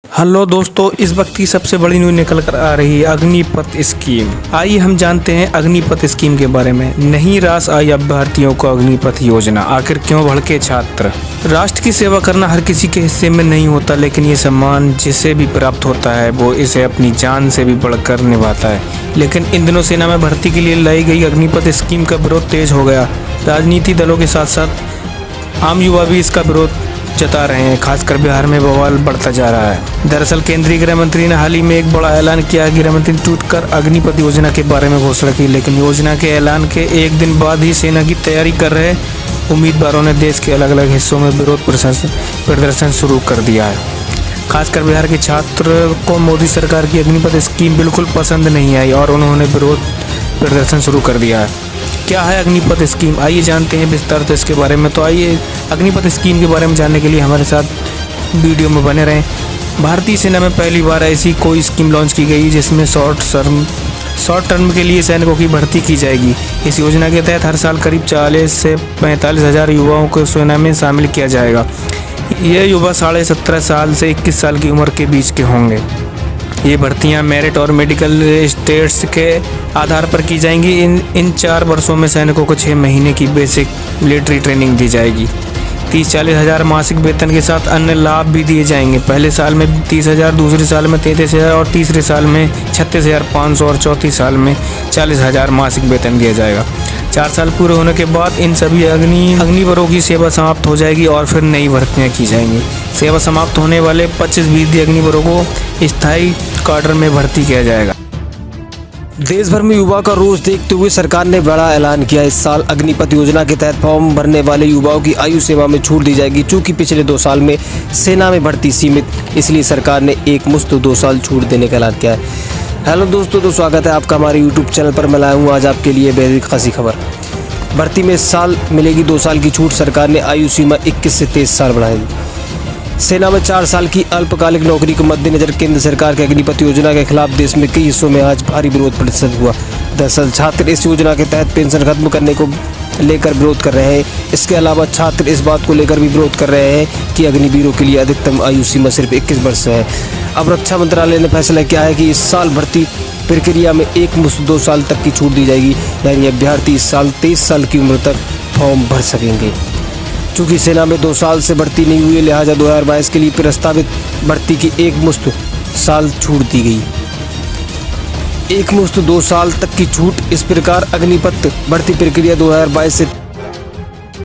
Hello दोस्तों, इस वक्त की सबसे बड़ी न्यूज निकल कर आ रही है अग्निपथ स्कीम। आइए हम जानते हैं अग्निपथ स्कीम के बारे में। नहीं रास आई अभ्यर्थियों को अग्निपथ योजना, आखिर क्यों भड़के छात्र। राष्ट्र की सेवा करना हर किसी के हिस्से में नहीं होता, लेकिन ये सम्मान जिसे भी प्राप्त होता है वो इसे अपनी जान से भी बढ़कर निभाता है। लेकिन इन दिनों सेना में भर्ती के लिए लाई गई अग्निपथ स्कीम का विरोध तेज हो गया। राजनीति दलों के साथ साथ आम युवा भी इसका विरोध जता रहे हैं। खासकर बिहार में बवाल बढ़ता जा रहा है। दरअसल केंद्रीय गृह मंत्री ने हाल ही में एक बड़ा ऐलान किया। गृह मंत्री ने ट्वीट कर अग्निपथ योजना के बारे में घोषणा की, लेकिन योजना के ऐलान के एक दिन बाद ही सेना की तैयारी कर रहे उम्मीदवारों ने देश के अलग अलग हिस्सों में विरोध प्रदर्शन शुरू कर दिया है। खासकर बिहार के छात्र को मोदी सरकार की अग्निपथ स्कीम बिल्कुल पसंद नहीं आई और उन्होंने विरोध प्रदर्शन शुरू कर दिया है। क्या है अग्निपथ स्कीम, आइए जानते हैं विस्तार से इसके बारे में। तो आइए अग्निपथ स्कीम के बारे में जानने के लिए हमारे साथ वीडियो में बने रहें। भारतीय सेना में पहली बार ऐसी कोई स्कीम लॉन्च की गई जिसमें शॉर्ट टर्म के लिए सैनिकों की भर्ती की जाएगी। इस योजना के तहत हर साल करीब 40 से 45 हज़ार युवाओं को सेना में शामिल किया जाएगा। ये युवा 17.5 साल से 21 साल की उम्र के बीच के होंगे। ये भर्तियां मेरिट और मेडिकल स्टेट्स के आधार पर की जाएंगी। इन 4 वर्षों में सैनिकों को 6 महीने की बेसिक मिलिट्री ट्रेनिंग दी जाएगी। 30-40 हज़ार मासिक वेतन के साथ अन्य लाभ भी दिए जाएंगे। पहले साल में 30,000, दूसरे साल में 33,000 और तीसरे साल में 36,500 और चौथी साल में 40,000 मासिक वेतन दिया जाएगा। 4 साल पूरे होने के बाद इन सभी अग्निवीरों की सेवा समाप्त हो जाएगी और फिर नई भर्तियां की जाएंगी। सेवा समाप्त होने वाले 25% अग्निवीरों को स्थायी क्वार्टर में भर्ती किया जाएगा। देश भर में युवा का रोज देखते हुए सरकार ने बड़ा ऐलान किया। इस साल अग्निपथ योजना के तहत फॉर्म भरने वाले युवाओं की आयु सीमा में छूट दी जाएगी। चूंकि पिछले 2 साल में सेना में भर्ती सीमित, इसलिए सरकार ने एक मुश्त 2 साल छूट देने का ऐलान किया है। हेलो दोस्तों, तो स्वागत है आपका हमारे यूट्यूब चैनल पर। मैं लाया हूँ आज आपके लिए बेहद खासी खबर। भर्ती में इस साल मिलेगी 2 साल की छूट। सरकार ने आयु सीमा 21 से 23 साल बढ़ाएगी। सेना में 4 साल की अल्पकालिक नौकरी को मद्देनजर केंद्र सरकार की अग्निपथ योजना के खिलाफ देश में कई हिस्सों में आज भारी विरोध प्रदर्शन हुआ। दरअसल छात्र इस योजना के तहत पेंशन खत्म करने को लेकर विरोध कर रहे हैं। इसके अलावा छात्र इस बात को लेकर भी विरोध कर रहे हैं कि अग्निवीरों के लिए अधिकतम आयु सीमा सिर्फ 21 वर्ष है। अब रक्षा मंत्रालय ने फैसला किया है कि इस साल भर्ती प्रक्रिया में एक मुश्त 2 साल तक की छूट दी जाएगी, यानी अभ्यर्थी इस साल 23 साल की उम्र तक फॉर्म भर सकेंगे। चूँकि सेना में 2 साल से भर्ती नहीं हुई, लिहाजा 2022 के लिए प्रस्तावित भर्ती की एक मुश्त साल छूट दी गई। एक मुश्त 2 साल तक की छूट। इस प्रकार अग्निपथ भर्ती प्रक्रिया 2022 से